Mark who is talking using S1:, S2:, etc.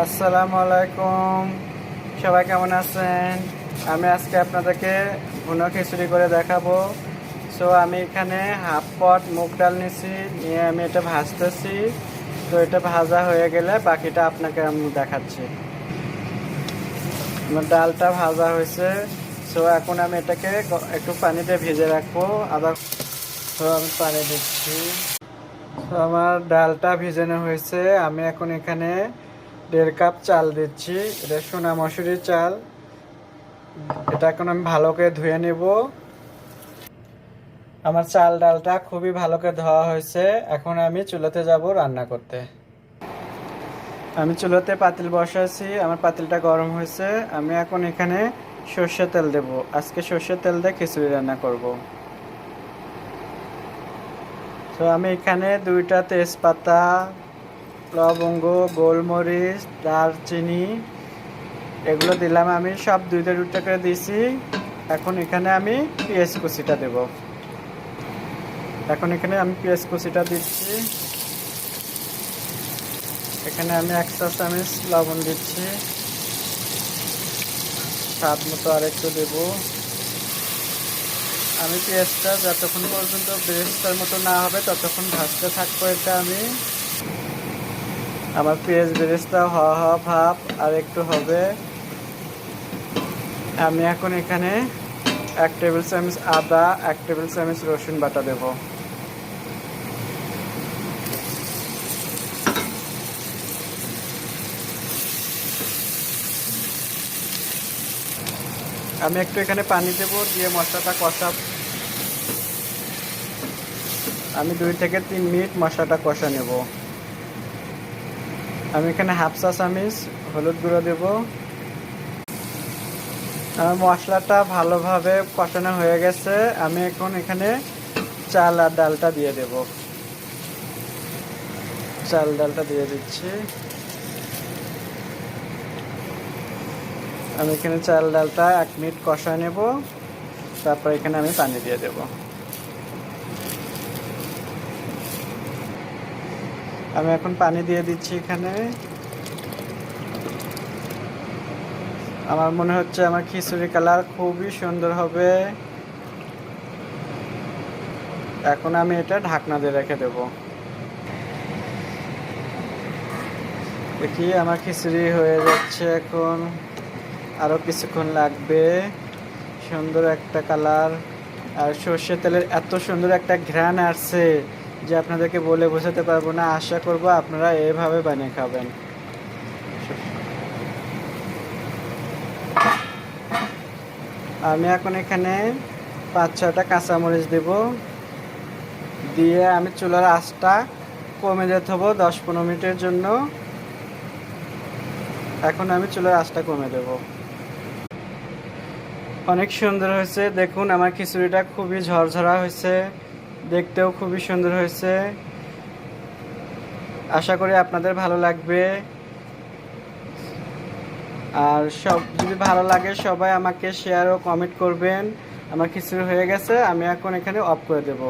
S1: আসসালামু আলাইকুম, সবাই কেমন আছেন? আমি আজকে আপনাদেরকে ভুনা খিচুড়ি করে দেখাবো। আমি এখানে হাফ পট মুগ ডাল নিয়েছি, নিয়ে আমি এটা ভাজতেছি। এটা ভাজা হয়ে গেলে বাকিটা আপনাকে আমি দেখাচ্ছি। আমার ডালটা ভাজা হয়েছে। এখন আমি এটাকে একটু পানিতে ভেজে রাখবো আমি পানি দিচ্ছি। আমার ডালটা ভেজানো হয়েছে। আমি এখন এখানে 1.5 কাপ চাল দিচ্ছি। এটা সোনা মসুরির চাল। এটা এখন আমি ভালো করে ধুয়ে নেব। আমার চাল ডালটা খুবই ভালো করে ধোয়া হয়েছে। এখন আমি চুলাতে যাব রান্না করতে। আমি চুলাতে পাতিল বসাইছি, আমার পাতিলটা গরম হয়েছে। আমি এখন এখানে সর্ষের তেল দেব। আজকে সর্ষের তেল দিয়ে খিচুড়ি রান্না করব। আমি এখানে 2টা তেজপাতা, লবঙ্গ, গোলমরিচ, দারচিনি এগুলো দিলাম। আমি সব 2টা করে দিয়েছি। এখন এখানে আমি পেঁয়াজ কুচিটা দেব। এখানে আমি পেঁয়াজ কুচিটা দিচ্ছি। এখানে আমি 1 চা চামচ লবণ দিচ্ছি, স্বাদ মতো আর একটু দেব। আমি পেঁয়াজটা যতক্ষণ পর্যন্ত বেরেস্তার মতো না হবে ততক্ষণ ভাজতে থাকবো। আমার পেঁয়াজ বেরেস্তা হওয়া ভাব আর একটু হবে। আমি এখন এখানে 1 টেবিল চামচ আদা, 1 টেবিল চামচ রসুন বাটা দেব। আমি একটু এখানে পানি দেব, দিয়ে মশলাটা কষাব। আমি 2 থেকে 3 মিনিট মশলাটা কষা নেব। আমি এখানে হাফ চা চামচ হলুদ গুঁড়ো দেব। আমার মশলাটা ভালোভাবে কষানো হয়ে গেছে। আমি এখন এখানে চাল আর ডালটা দিয়ে দেব। চাল ডালটা দিয়ে দিচ্ছি। আমি এখানে চাল ডালটা 1 মিনিট কষা নেব। তারপর এখানে আমি পানি দিয়ে দেব। আমি এখন পানি দিয়ে দিচ্ছি এখানে। আমার মনে হচ্ছে আমার খিচুড়ি কালার খুবই সুন্দর হবে। এখন আমি এটা ঢাকনা দিয়ে রেখে দেব। দেখি আমার খিচুড়ি হয়ে যাচ্ছে। এখন আরো কিছুক্ষণ লাগবে। সুন্দর একটা কালার আর সর্ষের তেলের এত সুন্দর একটা ঘ্রাণ আসছে যে আপনাদেরকে বলে বোঝাতে পারবো না। আশা করব আপনারা এভাবে বানিয়ে খাবেন। আমি এখন এখানে 5-6টা কাঁচামরিচ দেব, দিয়ে আমি চুলার আঁচটা কমে যেতে হবে 10-15 মিনিটের জন্য। এখন আমি চুলার আঁচটা কমে দেব। অনেক সুন্দর হয়েছে। দেখুন আমার খিচুড়িটা খুবই ঝরঝরা হয়েছে, দেখতেও খুবই সুন্দর হয়েছে। আশা করি আপনাদের ভালো লাগবে। আর যদি ভালো লাগে সবাই আমাকে শেয়ার ও কমেন্ট করবেন। আমার খিচুড়ি হয়ে গেছে, আমি এখন এখানে অফ করে দেব।